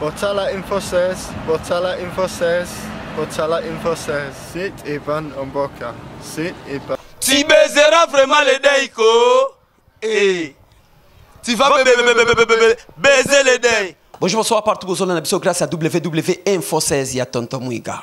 Botala Info 16, Botala Info 16, Botala Info 16. C'est Evan Omboka. C'est Evan. Tu baiseras vraiment les Deiko. Et tu vas baiser les Deiko. Bonjour, bonsoir partout aux zones grâce à WW Info 16 ya Tonton Mouiga.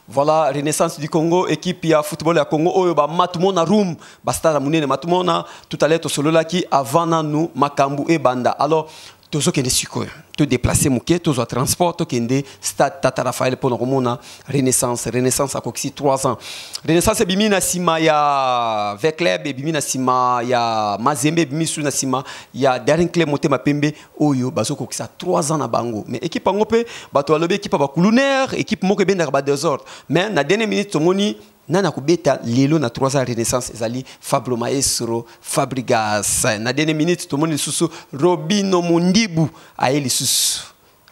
Voilà, Renaissance du Congo, équipe ya football ya Congo, oyo matumona room, bastara munene matumona, tout à l'heure solo là qui avant nous makambu et banda. Alors, tous ceux qui sont tout déplacés mouké, tous au transport, tous qui stade Tata Raphaël pour nous Renaissance a coxi 3 ans. Renaissance bimina sima ya Vecleb bimina sima ya Mazembe bimisu na sima ya Daring Club Motema Pembe oyo bazo coxi 3 ans na bango. Mais équipe ngopé bato alobe équipe ba coulunaire, équipe moko benda ba désordre. Mais na dernière minute tomoni nana kubeta lelo na 3 ans Renaissance ezali Fablo Maestro Fabrigas na dernière minute tout le monde lisusu Robino Mundibu aeli susu.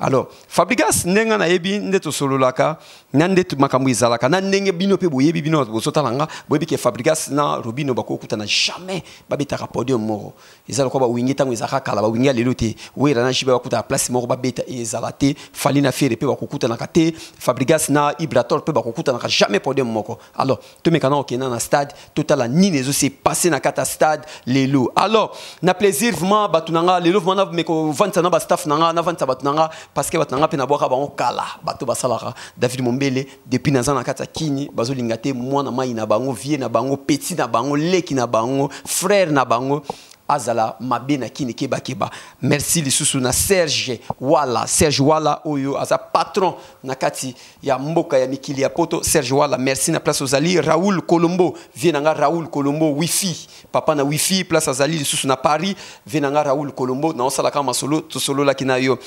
Alors Fabrigas nenga na yebi ndeto sololaka nande makambu izalaka na ndenge bino pe boyebi bino bosotalanga boyebi ke Fabrigas na Robino bakokuta na jamais babeta podium moko ezala ko ba wingi tango ezaka kala ba wingi lelo te wera na shiba bakuta place moko babeta ezalate falina fere pe bakokuta na kate Fabrigas na Ibrator pe bakokuta na jamais podium moko. Alors to mekana okena na stade total nini ezo se passer na kata stade lelo. Alors na plaisir vraiment batunanga lelo vraiment meko vanta na ba staff nanga na vanta batunanga parce que batanga pe na boka bango kala bato basalaka David Mombele depuis nazana kata kini bazo lingate mwana mai na bango vie na bango petit na bango leki na bango frère na bango azala mabe na kini keba keba. Merci lisusu na Serge Wala oyo aza patron na kati ya mboka ya mikili ya poto. Serge Wala merci na place ozali. Raoul Colombo vienanga Raoul Colombo wifi papa na wifi place azali lisusu na Paris vienanga Raoul Colombo na osala kama solo to solo la kinayo.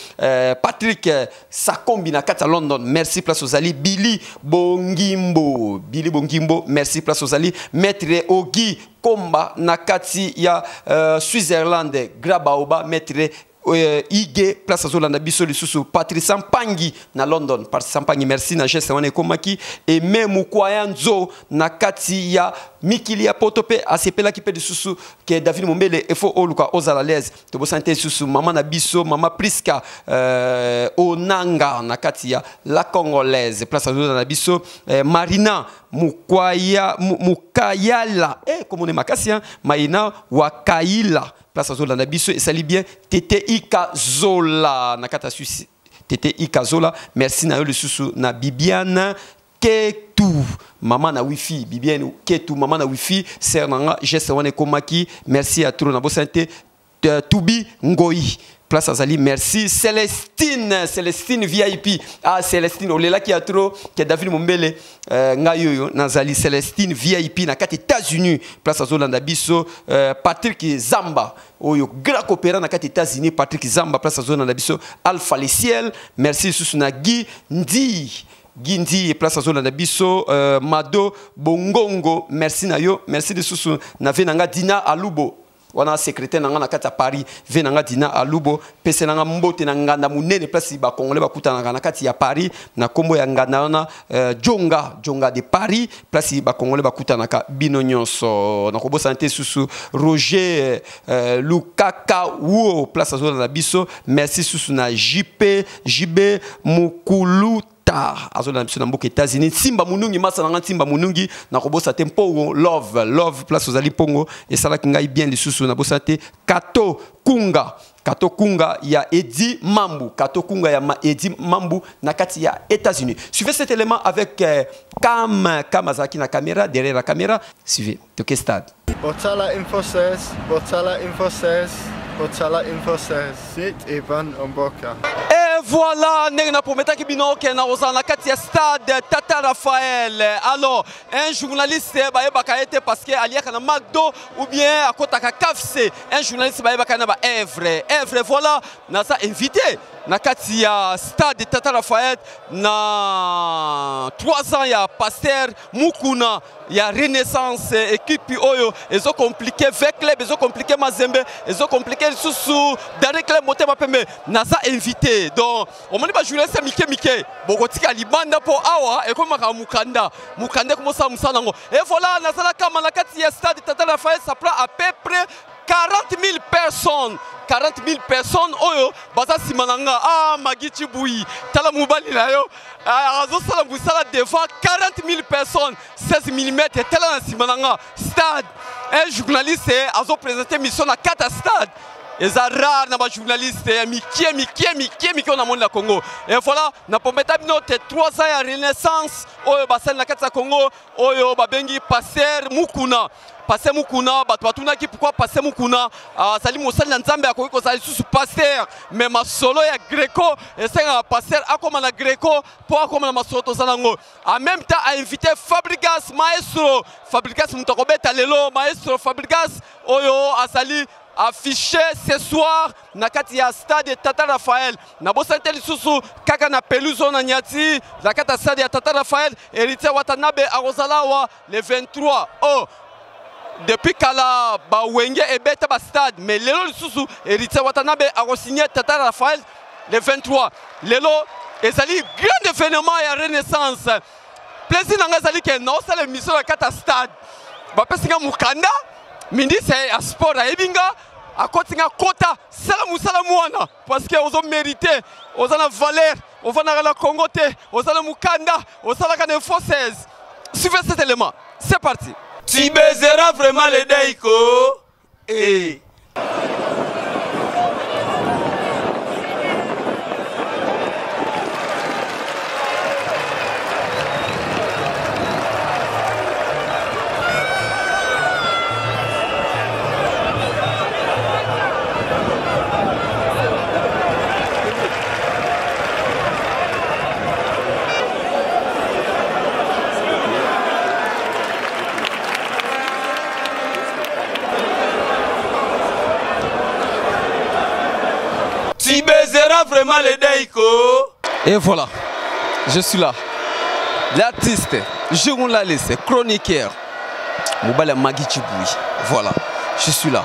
Patrick Sakombi na kati ya London merci place ozali. Billy Bongimbo merci place ozali. Maître Ogi Komba na kati ya Switzerland Grabaoba Maître Ige place Zolanda biso lisusu. Patrice Sampangi na London Patrice Sampangi merci na geste wana komaki et même Kwayanzo na kati ya mikili ya potope asepela ki pe lisusu ke David Mombele efo oluka ozala l'aise to bo santé lisusu mama na biso mama Priska Onanga na kati ya la Congolaise place Zolanda biso Marina Mukayala comme on est makasien Maina Wakaila place Zolanda biso et sali bien Tete Ikazola na kata Suisse Tete Ikazola merci na yo le susu na Bibiane Ketou maman na wifi Bibiane Ketou maman na wifi ser nanga geste wane komaki merci à trop na bo santé Toubi Ngoi place Azali merci. Célestine VIP Célestine olela qui a trop que David Mombele ngayoyo nazali Célestine VIP na kati États-Unis place Azolanda biso. Patrick Zamba oyo grand coopérant na kati États-Unis Patrick Zamba place Azolanda biso. Alpha Le Ciel merci susu na Gindi place Azolanda biso. Mado Bongongo merci na yo merci de susu na venanga Dina Alubo wana secrétaire nanga na kati Paris venanga Dina Alubo pese nanga mbote na nganda munene place ba congolais bakuta na kati ya Paris na kombo ya nganda na Jonga de Paris place ba congolais bakuta na bino nyonso na kobo santé susu. Roger Lukaka wo place Azolanda biso merci susu na JB Mukulu Azolanda biso na mboka États-Unis. Simba Munungi masa na Simba Munungi na kobosa tempo love place ozali pongo et sala kingai bien lisusu na bosa te Kato Kunga ya Edi Mambu Edi Mambu na kati ya États-Unis. Suivez cet élément avec Kamazaki na caméra derrière la caméra. Suivez Toké Stade. Botala Info 16, Botala Info 16, Botala Info 16. C'est Evan Omboka. Voilà, nous promettons que nous allons na kati ya stade Tata Raphaël. Alors, un journaliste été parce que aliaka na McDo ou bien à côté de KFC, un journaliste na Evre. Voilà, nous avons invité na kati ya stade Tata Raphaël na 3 ans ya Pasteur Mukuna ya Renaissance équipe oyo ezo compliqué Vecleb ezo compliqué Mazembe ezo compliqué susu Daring Club Motema Pembe naza invité donc on moni ba journaliste mike bokotika libanda po awa e koma ka mukanda comme ça musanango et voilà naza kama na kati ya stade Tata Raphaël ça prend à peu près 40 000 personnes 40 000 personnes oyo baza simananga ah Magichi Bui tala mobali na yo azo sala busala devant 40 000 personnes 16 mm tala na simananga stade un journaliste azo présenter mission na 4 stade. C'est rare na ba journaliste mikie on a monde na Congo. Et voilà, na pometa bino te 3 ans ya renaissance oyo basali na kati ya Congo oyo babengi Passer Mukuna. Passer Mukuna bato batunaki pourquoi Passer Mukuna sali mosali na nzambe akoki kozali susu Passer mais masolo ya Greco esenga Passer akoma na Greco po akoma na masolo tozalango. En même temps a invité Fabregas Maestro. Fabregas mutokobeta lelo Maestro Fabregas oyo asali affiché ce soir na kati ya stade Tata Raphaël na bosante lisusu kaka na peluso na Nyati na kati ya stade ya Tata Raphaël Héritier Watanabe Arozalawa le 23 oh depuis kala ba wenge ebeta ba stade mais lelo lisusu Héritier Watanabe arosigné Tata Raphaël le 23 lelo ezali grand événement ya renaissance plaisir nanga ezali ke na osala émission na kati ya stade ba pesinga mukanda Mindi c'est un sport à Ebinga, à côté de Kota, Salamouana, parce que vous avez mérité, vous avez la valeur, vous avez la Congote, vous avez la Mukanda, vous avez la Française. Suivez cet élément, c'est parti. Tu baiseras vraiment les Daiko. Et. Tu baiseras vraiment les Daiko. Et voilà, je suis là. L'artiste, journaliste, chroniqueur. Mobile Magichi Bui. Voilà, je suis là.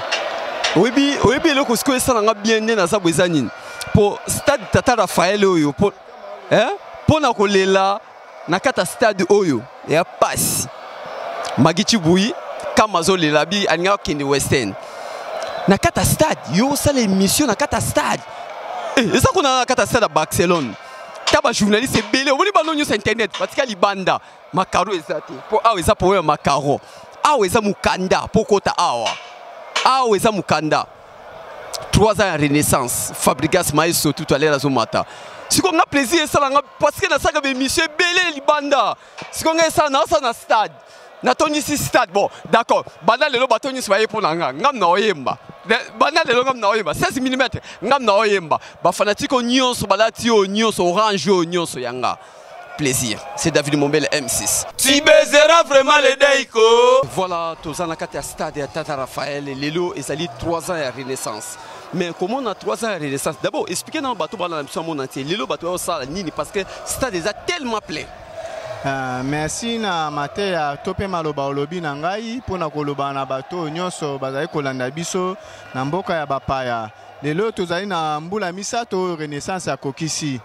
Oui, le Cosco est bien né dans sa boisine. Pour stade Tata Raphaël Oyo. Pour Nakolela, Nakata stade Oyo. Et à passe. Magichi Bui, Kamazo Lelabi, Anya Kende Western. Nakata stade, yo ça l'émission Nakata stade. Et ça qu'on a Nakata stade à Barcelone. Taba journaliste belé, on va nous sur internet parce qu'il y a banda, macaro ezate. Pour ah ça pour macaro. Ah ça mukanda, pokota awa. Ah ça mukanda. 3 ans de renaissance, Fabregas Maestro tout à l'heure à Zomata. Si on a plaisir ça parce que dans ça que émission belé libanda. Si on a ça na stade. Natoni si stade bon d'accord bana lelo batoni soyez pour nanga ngam na oyemba bana lelo ngam na oyemba 16 mm ngam na oyemba ba fanatiko nyonso balati o nyonso orange o nyonso yanga plaisir c'est David Mombele M6 tu baiseras vraiment les Daiko. Voilà tous en kati ya stade ya Tata Raphaël lelo ezali 3 ans ya renaissance. Mais comment on a 3 ans de renaissance? D'abord expliquez dans bateau dans la monde entier lelo bateau ça nini parce que stade est tellement plein. Merci na mate ya tope maloba olobi na ngai pona koloba na bato nyonso bazali kolanda biso na mboka ya bapaya. Lelo tozali na mbula misato renaissance ya kokisi.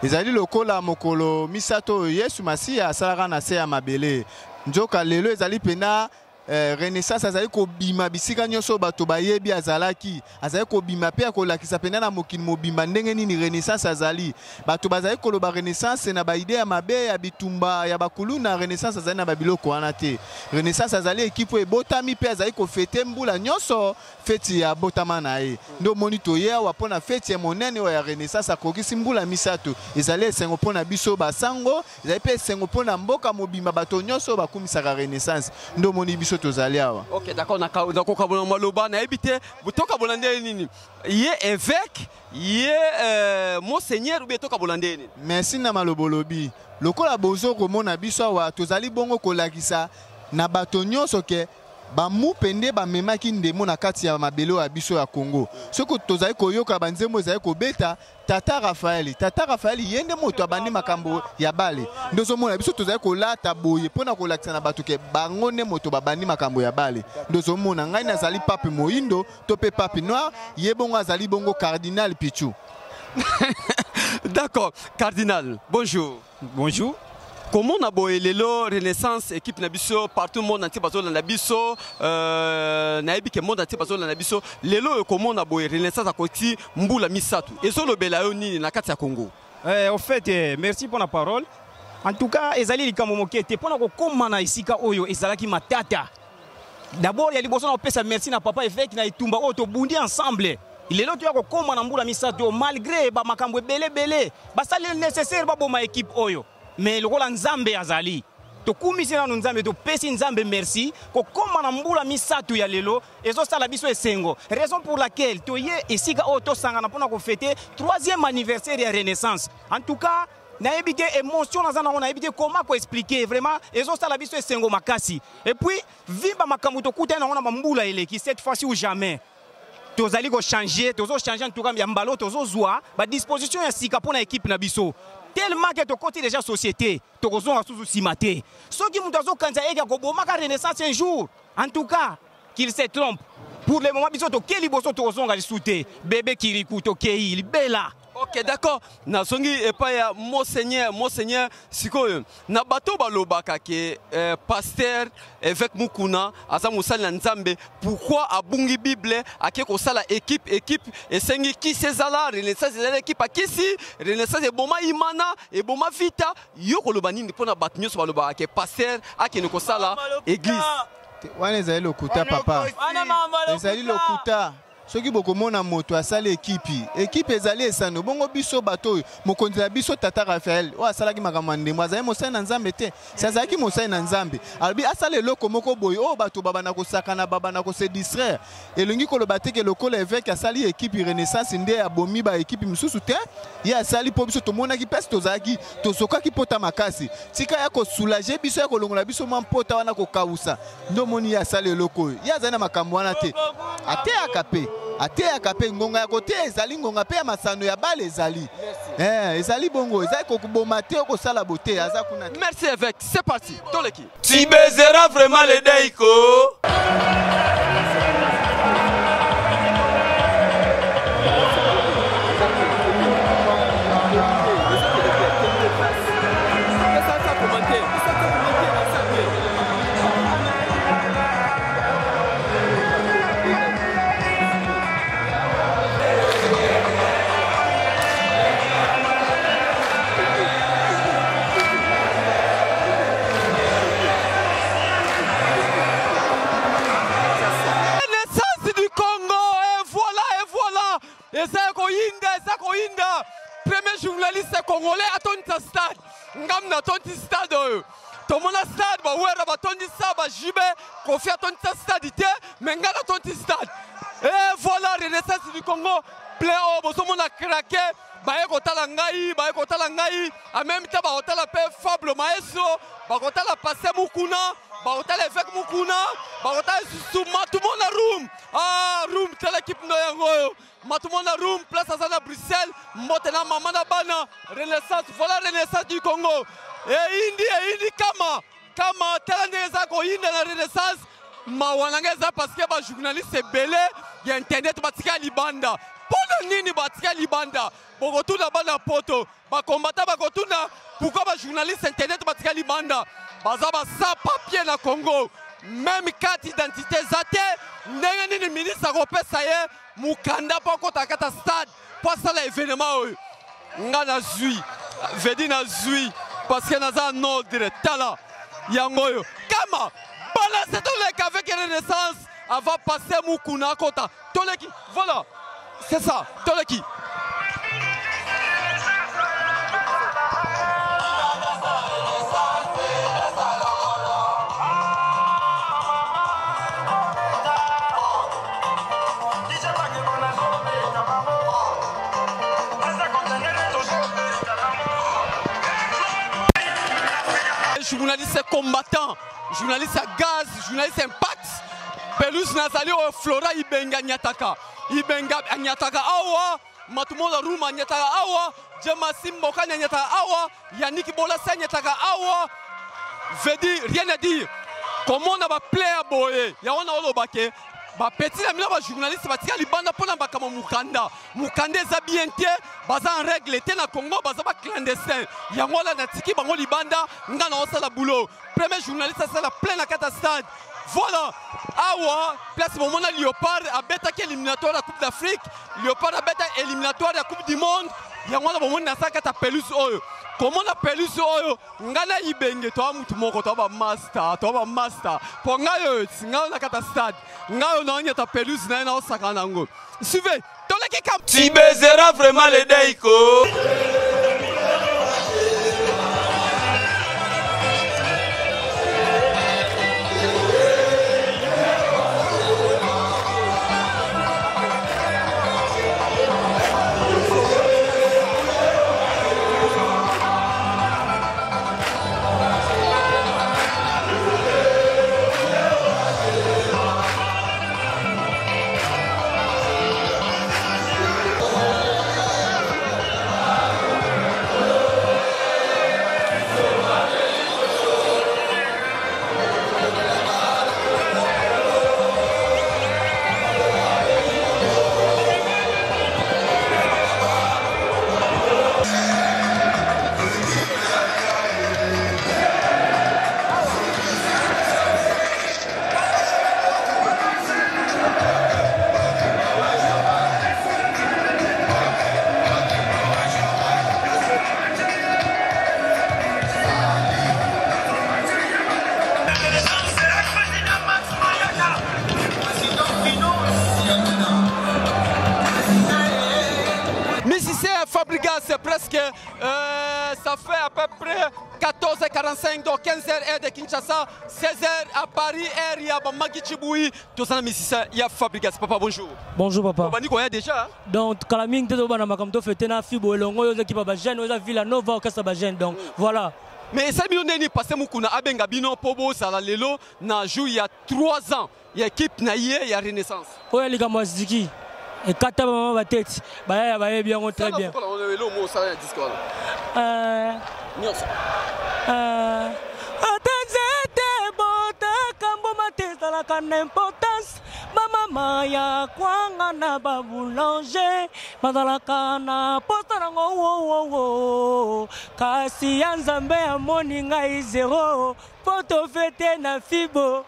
Ezali lokola mokolo misato Yesu Masiya asalaka na se ya mabele. Njoka lelo ezali pena renaissance azali ko bima bisika nyonso bato bayebi azalaki azali ko bima pe akolakisa pena na mokili mobimba ndenge nini renaissance azali bato bazali koloba renaissance na ba idée ya mabe ya bitumba ya bakulu na renaissance azali na babiloko wana te. Renaissance azali ekipo ebotami pe azali ko fete mbula nyonso feti ya botama na ye ndo monito ye wa pona feti ya monene ya renaissance akokisi mbula misato ezali esengo pona biso basango ezali pe esengo pona mboka mobimba bato nyonso bakumisaka renaissance ndo moni biso tozali awa. Ok d'accord na ko kabona maloba na ebite butoka bolande nini ye évêque ye monseigneur ou bien toka bolande nini. Merci na malobolobi lokola bozo komona biso awa tozali bongo kolakisa na bato nyonso ke bamu pende ba memaki ndemo na kati ya mabelo ya biso ya Congo. Soko tozali koyoka banzemo ezali kobeta Tata Raphaël yende moto abandi makambo ya bale. Ndozo mona biso tozali kolata boye pona kolakisa na bato ke bango ne moto babandi makambo ya bale. Ndozo mona ngai nazali pape moindo to pe pape noir yebongo azali bongo cardinal Pichu. D'accord, cardinal. Bonjour. Bonjour. Comment on a boé lelo Renaissance équipe nabiso partout le monde entier bazo na nabiso naebi ke monde entier bazo na nabiso lelo comment on a boé Renaissance à côté mbula misatu ezo lobela yo nini na kati ya Congo. En fait merci pour la parole. En tout cas ezali likambo mokete pona ko komana isika oyo ezalaki matata. D'abord il y a liboso na pesa merci na papa évêque na itumba oyo to bundi ensemble. Il est là tu as ko komana mbula misatu malgré ba makambo belé basali nécessaire ba boma équipe oyo. Mais le rôle Nzambe azali to kumisina no Nzambe to pesi Nzambe merci ko koma na mbula misatu ya lelo ezo sala biso esengo raison pour laquelle to ye esika auto sanga na pona ko fêter 3e anniversaire ya Renaissance. En tout cas na ebité émotion na zana on a ebité comment ko expliquer vraiment ezo sala biso esengo makasi et puis vimba makambo to kuta na ona mbula eleki cette fois-ci ou jamais tozali ko changer en tout cas ya mbalo tozo zwa ba disposition ya sika pona équipe na biso. Tellement que tu côté déjà société, tu as sous simate. Ce qui nous a quand il y a Renaissance un jour, en tout cas, qu'il se trompe. Pour le moment, il y a bébé Kirikou, il bella. Ok, d'accord. Na songi et pas ya monseigneur, sikoyo. Na bato balobaka ke pasteur évêque Mukuna aza musali na Nzambe. Pourquoi abungi Bible ake ko sala équipe et sengi ki sezala Renaissance l'équipe akisi Renaissance e boma imana e boma vita yo ko lobani ni pona bato nyoso balobaka ke pasteur ake ne ko sala église. Wana ezali lokuta papa. Ezali lokuta. Soki bokomona moto asali équipe ezali esano bongo biso bato mokonzi biso tata Raphaël o asalaki makambo ndemo azali mosali na Nzambe te sazaki mosali na Nzambe albi asala eloko moko boy o bato babana kosakana babana ko se distraire elongi koloba te ke lokola évêque asali équipe Renaissance nde abomi ba équipe misusu te ye asali po biso tomonaki pesi tozalaki tosokaki pota makasi tika ya ko soulager biso ya kolongola biso mampota wana ko kausa ndo moni ya asali eloko ya azali na makambo wana te ate akape ate akape ngonga ya kote ezali ngonga pe ya masano ya bale ezali ezali bongo ezali kokuboma te okosala bote aza kuna. Merci évêque, c'est parti toleki tu baiseras vraiment les Deiko. Premier journaliste congolais à ton stade. Ngam na ton stade. Tout mon stade ba wera ba ton stade ba jibe kofi à ton stade ité mais ngala ton stade. Et voilà Renaissance du Congo plein au boso mon a craqué ba ko tala ngai en même temps ba hôtel pe Fable Maestro ba hôtel passer Mukuna ba hôtel évêque Mukuna ba hôtel Suma tout mon a room room telle équipe no yango Matumona room place à Bruxelles motena mamana bana Renaissance voilà Renaissance du Congo et indi kama telangeza ko inda na Renaissance mawanangeza parce que ba journaliste belé ya internet batika libanda pona nini batika libanda bokotuna bana poto ba combattant bakotuna pourquoi ba journaliste internet batika libanda baza ba sans papier na Congo même carte d'identité zate ndenge nini ministre akopesa ye mukanda poko takata stade pour ça l'événement nga na zui vedi na zui parce que naza no direct là yangoyo kama balance toleka avec Renaissance avant passer Mukuna kota toleki voilà c'est ça toleki journaliste combattant, journaliste à gaz, journaliste impact. Pelus Nazali au Flora Ibenga Nyataka. Ibenga Nyataka Awa, Matumola Ruma Nyataka Awa, Jemasim Boka Nyataka Awa, Yannick Bola Nyataka Awa. Veut dire, rien à dire. Comment on a player boy, Yawana Olobake, bapeti na bino bajournaliste batika libanda mpona bakama mukanda eza bien te baza en règle te na Congo baza baclandestin yango wana natiki bango libanda nga na osala boulot premier journaliste asala plein na kata stade. Voilà, awa place bomona Léopard abetaki éliminatoire ya Coupe d'Afrique, Léopard abeta éliminatoire ya Coupe du Monde. Yango na bomona na saka ta pelouse oyo. Comment na pelouse oyo ngana ibenge to mutu moko to ba master. Po ngayo singa na kata stade. Ngayo na nya ta pelouse na osaka nango. Suivez, toleki kam. Tu baiseras vraiment les Deiko. C'est presque, ça fait à peu près 14h45, donc 15h de Kinshasa, 16h à Paris, il y a Magui Chiboui, tout ça, mais il y a Fabrigas. Papa, bonjour. Bonjour, papa. On va déjà. Donc, Kalaming, tu as dit que tu as fait un longo, tu as fait un Villanova, tu as fait donc voilà. Mais ça, c'est passé Mukuna Abengabino Pobo, Salalelo, n'a joué il y a 3 ans. Il y a équipe Naïe, il y a Renaissance. Oui, les gars, moi, je dis et quand tu as ma tête, bah bien, très bien. Importance mama ya kwanga na baboulanger bazalaka na posta nango kasi ya nzambe amoni ngai zéro po tofete na fibo.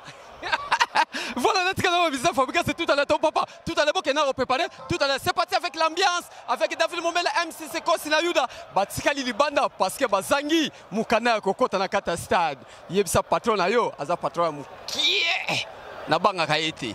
Voilà notre canal Visa Fabrica, c'est tout à l'heure ton papa, tout à l'heure qu'on a préparé, tout à l'heure c'est parti avec l'ambiance, avec David Momela, MC Seko Sinayuda, Batika Libanda, parce que Bazangi, Mukana Kokota na kata stade, Yebsa patron na yo, aza patron mu kie na banga kaiti.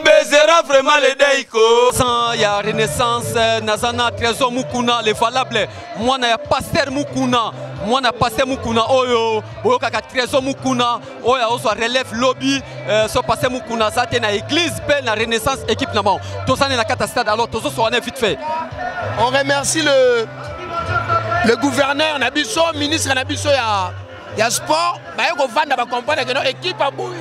baisera vraiment les Deiko. Sans il y a Renaissance, Nazana, Trésor Mukuna, les valables. Moi, na Pasteur Mukuna. Moi, na Pasteur Mukuna. Oyo, Boyo Kaka Trésor Mukuna. Oyo, on relève lobby. So Pasteur Mukuna, ça t'es na église, paix, na Renaissance, équipe na bon. Tout ça n'est na catastrophe. Alors, tout ça soit vite fait. On remercie le gouverneur Nabiso, ministre Nabiso, il y a sport. Il y a des compagnies qui ont équipe à bout.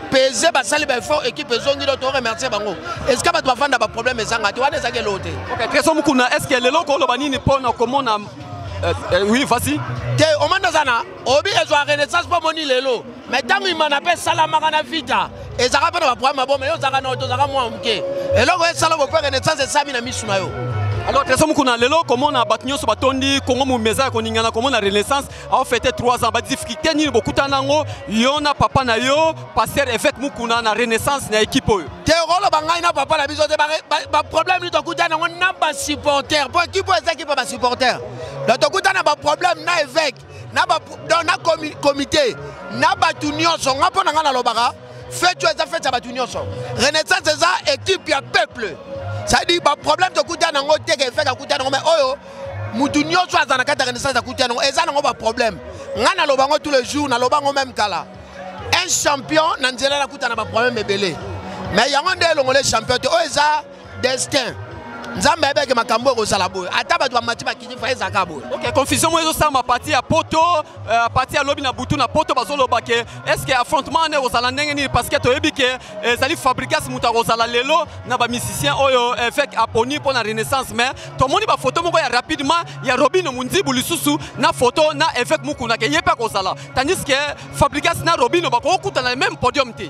Peser basali ba fort équipe zongi d'autres remercier bango. Est-ce que ba doit vendre ba problème ezanga tu wana ezanga lote. OK, Trésor Mukuna, est-ce que le loko lo banini pona comment na oui, vas-y. Te o manda zana, obi ezo Renaissance po moni lelo. Mais tangu imana pe salama kana vita. Ezaka pe ba problème bon mais yo zaka na to zaka moi mke. Et loko esala bo Renaissance esami na misu na yo. Alors, Trésor Mukuna, lelo, comment on a battu sur Batondi, comment on a comment on a Renaissance, a fait 3 ans, bah difficulté ni beaucoup tanango, yona papa na yo, passer évêque Mukuna na Renaissance na équipe yo. Te rolo bangai na papa la biso ba problème ni to kutana na ba supporter, pour équipe équipe ba supporter. Donc to kutana ba problème na évêque, na ba na comité, na ba tunyoso, ngapo na ngana lobaka, fait tu as fait ba tunyoso. Renaissance c'est ça équipe ya peuple. Ça dit bah problème de couper dans le thé que fait à couper dans mais oh mutunyo soit dans la carte de Renaissance à couper dans et ça n'a pas problème ngana lobango tous les jours na lobango même kala un champion n'anzela la couper dans pas problème belé mais yango ndelo ngole champion to oh ça destin nzambe ebe ke makambo ko sala boy ata ba doit mati ba kiji fa ezaka boy. OK, confusion mo ça ma partie à poto partie à lobi na butu na poto bazolo bake est-ce que affrontement ne osala ndenge ni parce que to ebike sali fabrikas muta osala lelo na ba musicien oyo fait aponi pour la Renaissance mais to moni ba photo moko ya rapidement ya Robino Munzibu lisusu na photo na effet mukuna ke yepa ko sala tandis que fabrikas na Robino ba ko kuta na même podium te.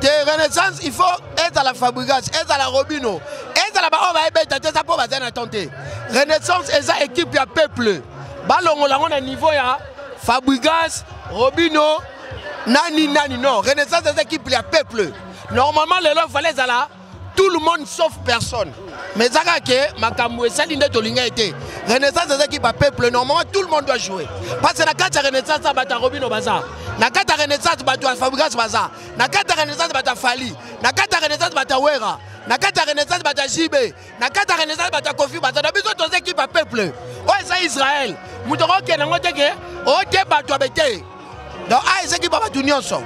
Te Renaissance il faut être à la fabrication être à la Robino être à la on va être ça pour va tenter Renaissance et ça équipe ya peuple balongo la on a niveau ya Fabregas Robino nani non Renaissance c'est équipe ya peuple normalement les gens fallait là tout le monde sauf personne mais ça que makambo esali nde tolinga été Renaissance c'est équipe ya peuple normalement tout le monde doit jouer parce que la carte Renaissance ça bata Robino baza na kata Renaissance bata Fabregas baza na kata Renaissance bata Fali na kata Renaissance bata Wera na kata Renaissance bata Jibe na kata Renaissance bata Kofi bata na biso to équipe à peuple o ça Israël mutoko ke na ngote ke o te bato bete donc a équipe ba tunyoso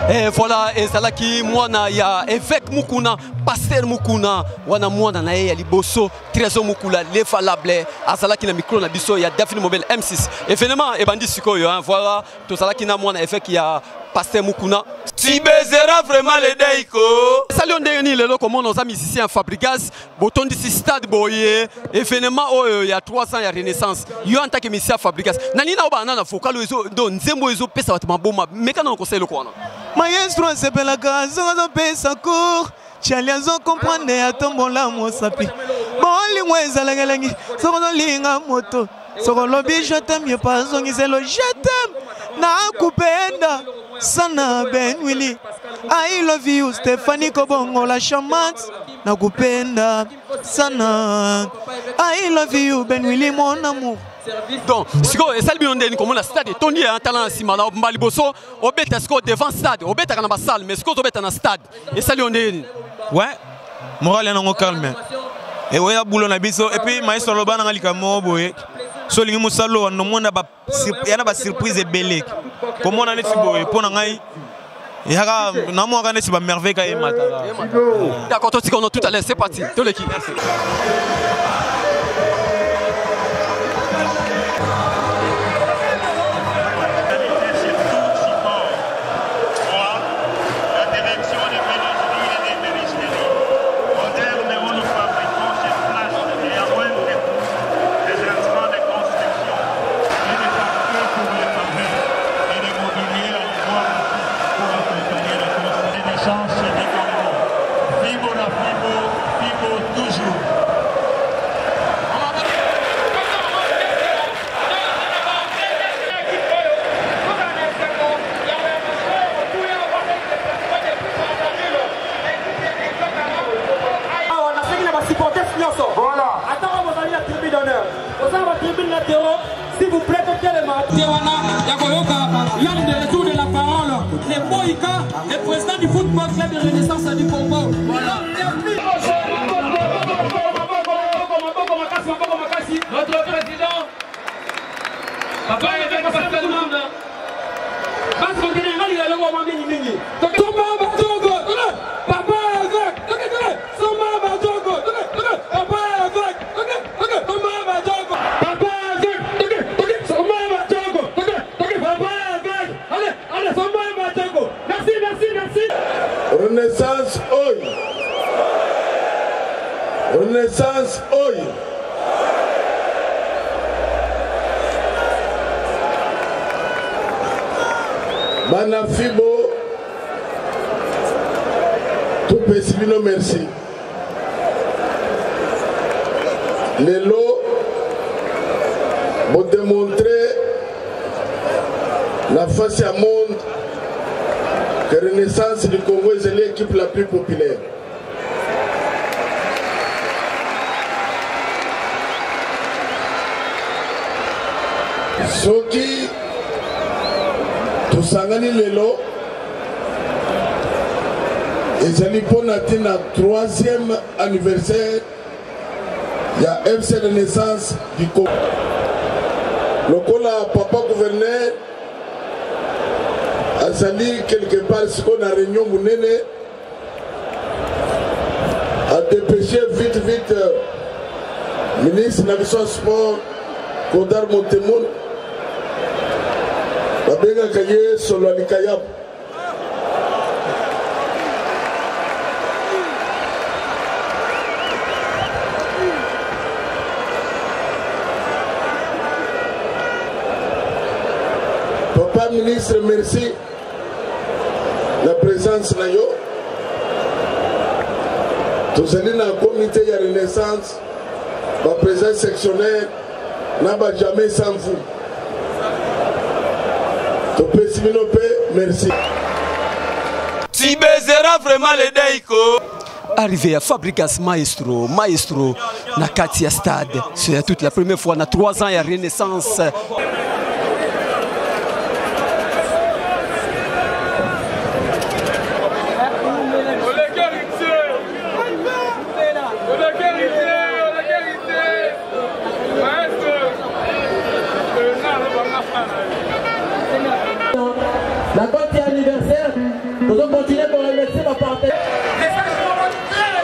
et voilà et ça là qui moi na ya évêque Mukuna pasteur Mukuna wana mwana na ya liboso Trésor Mukula les falables asala ki na micro na biso ya Daphne Mobile M6 événement et bandi sikoyo hein voilà tout ça là qui na mwana évêque ya pasteur Mukuna tu baiseras vraiment les Deiko. Salut on dernier le comment nos amis ici en Fabrigas botondi si stade boye événement il y a 3 ans il y a Renaissance yo en tant que monsieur Fabrigas nani na ba na focal ezo do nzembo ezo pesa wat maboma meka na conseil le quoi maestro sepela kazo pesa cour chaliazo comprendre ya tombola mosapi boli mweza langelangi soko linga moto soko lobi je t'aime pas zongi c'est le je t'aime na kupenda sana Ben Willy I love you Stephanie Kobongo la chamante na kupenda sana I love you Ben Willy mon amour. Donc, si vous avez comme la stade, Tony a un talent si mal, Maliboso, Obeta devant stade, Obeta dans la salle, mais ce qu'on dans le stade. Et salut on est. Ouais, moral est en calme. Et ouais, à boulot na biso. Et puis, maestro Loba na ngalika moboye. So lingi musalo no mona ba yana ba surprise belek. Comment on a neti boye pour ngai. Et haka na mo ka neti ba merveille ka emata. D'accord, tout à l'heure, c'est parti. Tout l'équipe. Merci. S'il vous plaît, il y a le retour de la parole. les Moïka, le président du football club de Renaissance du Congo. Voilà. Notre président, papa est avec Pascal Mouna. Parce qu'on est dans le roi Mini. Thomas Batongo, papa est avec. Thomas Batongo, papa est avec. Thomas Batongo, papa est avec. Thomas Batongo, papa est avec. Allez, Thomas Batongo. Merci. Renaissance, oi. Renaissance, oi. Bana Fibo, tout pessimino merci. Lelo, vous démontrer la face à monde que Renaissance du Congo est l'équipe la plus populaire. Soki Tosangani lelo ezali mpona tina 3e anniversaire ya FC Renaissance du Congo. Lokola papa gouverneur azali quelque part siko na réunion munene a dépêché vite ministre na biso sport Kodar Motemoun babenga kaye solo alikayab papa ministre merci la présence na yo tozali na comité ya Renaissance ba président sectionnaire na ba jamais sans vous. Merci. Tu baiseras vraiment les Deiko. Arrivé à Fabrikas Maestro Nakatia Stade. C'est toute la première fois, on a 3 ans et à Renaissance. La bonne anniversaire, nous allons continuer pour remercier ma partenaire. Les sages sont très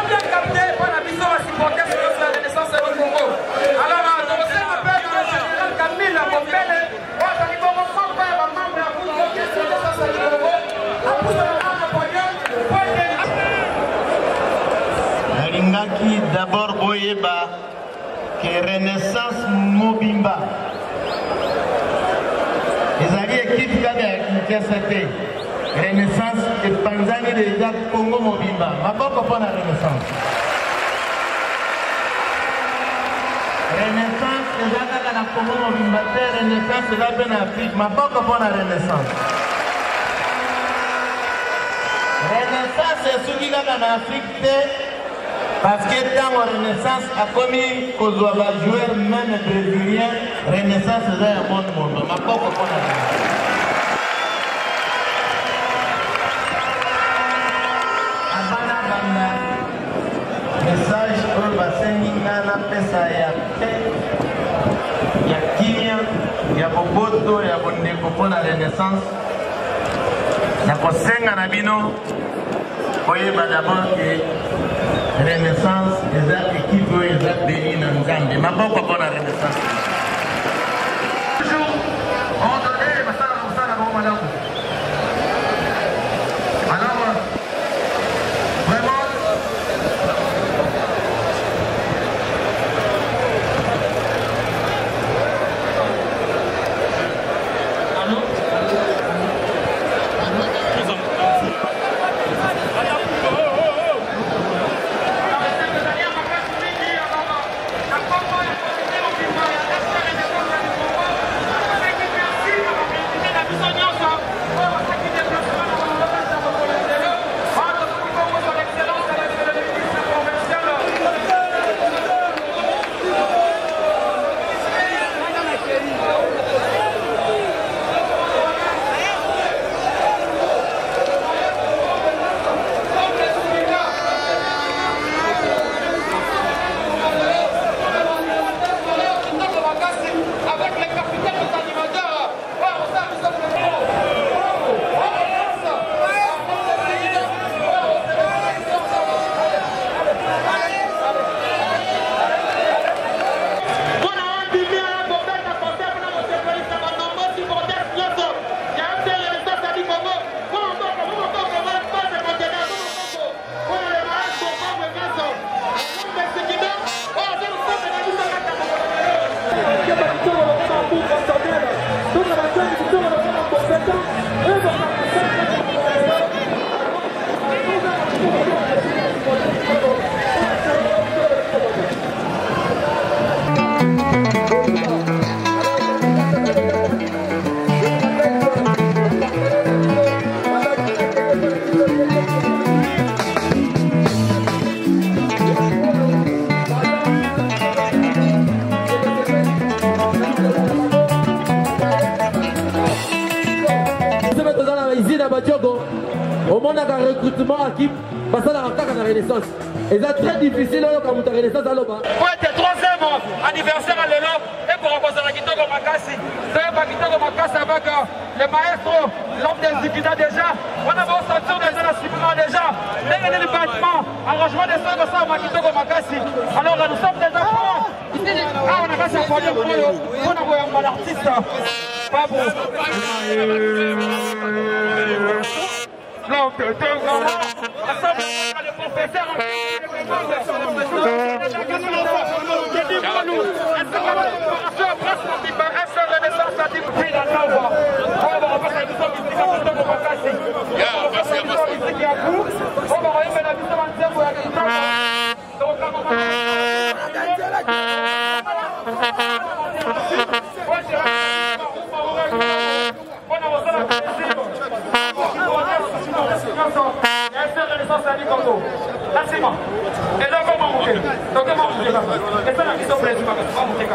bien captés par la mission à supporter sur la Renaissance du Congo. Alors, on s'appelle le général Camille Mopele, on a dit qu'on va faire un membre à vous, on est sur la Renaissance du Congo. À vous, on a un podium. Ringaki d'abord Boyeba, que Renaissance Mobimba. Ezali équipe kaka ya Kinshasa te. Renaissance epanzani deja Congo Mobimba. Maboko mpona Renaissance. Renaissance eza kaka na Congo Mobimba te. Renaissance eza mpe na Afrique. Maboko mpona Renaissance. Renaissance esuki kaka na Afrique te. Parce que dans la Renaissance a commis qu'aux joueurs même brésiliens, Renaissance est un bon monde. Ma propre message pour Basengingana pesa ya paix, ya kimia, ya boboto, ya bondeko pour la Renaissance. Na kosenga na bino, oyeba d'abord que Renaissance est l'équipe où ils ont béni dans Nzambe. Ma bonne pour la Renaissance. Toujours, on donne ma salle pour ça la bonne madame. Alors, vraiment. omonaka recrutement équipe basalaka kaka na renaissance eza très difficile oyoka moto ya renaissance aloba po ete 3e anniversaire lelo ekoka kozala kitoko makasi toyeba kitoko makasi avec le maestro l'homme des zikina déjà wana baosentir déjà na supplement déjà ndenge nini bâtiment arrangement de soko osalama kitoko makasi alors nous sommes déjà awa na kasi ya podium oyo mpona koyamba l'artiste pabo l'homme de Tongala, le professeur Lassez-moi. Et là, comment monter? Donc, comment monter? Et ça, la question plaît, comment monter?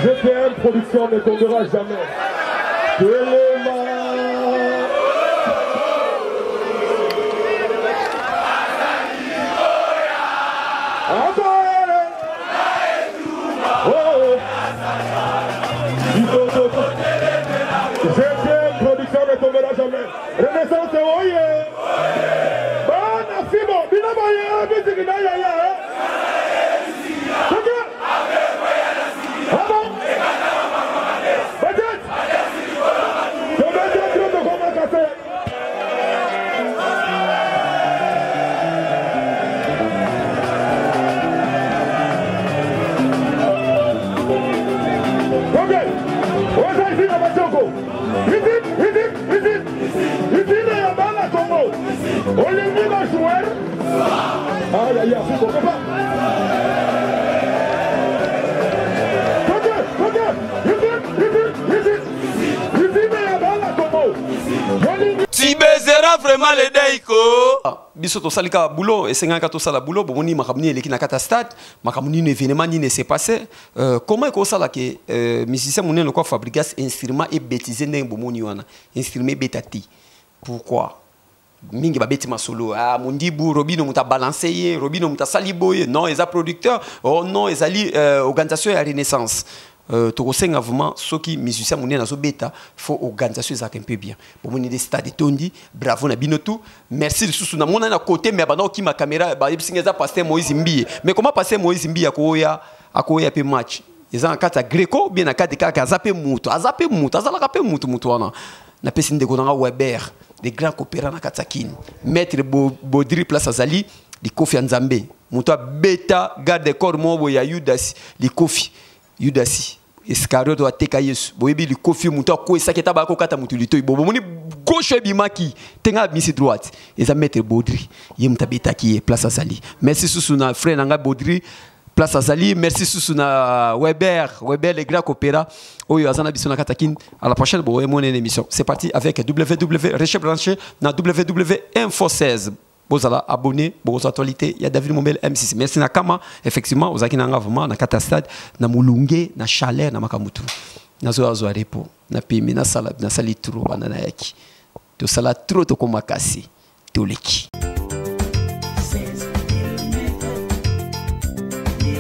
GPM Production ne tombera jamais. GPM Production ne tombera jamais. Renaissance, oye. Bana Fibo, binamoye, bisigina yaya. Tu baiseras vraiment les Deiko. Biso to salika boulot et 54 sala boulot bomoni makamuni eleki na kata stade makamuni événement ni ne s'est passé comment est ça là que musicien monene le quoi fabriquer instrument et bêtiser ndeng bomoni wana instrument betati pourquoi mingi ba beti masolo ah mundibu Robino muta balancer Robino muta saliboye non ils a producteur oh non ils ali organisation ya Renaissance tokosenga vraiment soki musicien monene na zo beta faut organisation ça un peu bien bomoni des stade tondi bravo na binotu merci lisusu na mona na côté mais bana ki ma caméra ba bisinga za passer Moïse Mbiye mais comment passer Moïse Mbiye akoya pe match ils ont kata Greco bien na kata kaka zape mutu azala ka pe mutu wana na pesi ndeko na Weber des grands coopérants na katakine maître Baudry place azali li Kofi Nzambe mutu beta garde corps mo ya Judas li Kofi Judas Iscariot doit teka Yesu boyebi li Kofi mutu ko esaketa ba ko kata mutu litoyi bo moni gauche bimaki tenga misi droite eza maître Baudry ye mutu beta ki place azali merci susuna frère nanga Baudry place azali merci susuna Weber les grands coopérants oyo azana bisona katakin à la prochaine bo mon émission c'est parti avec www recherche branché na www.info 16 bozala abonné bozo actualité ya David Mombel M6 merci nakama effectivement ozakina nga vraiment na katastade na mulunge na chaleur na makamutu nazo azwa repo na pimi na sala na sali trop banana yaki to sala trop to komakasi to leki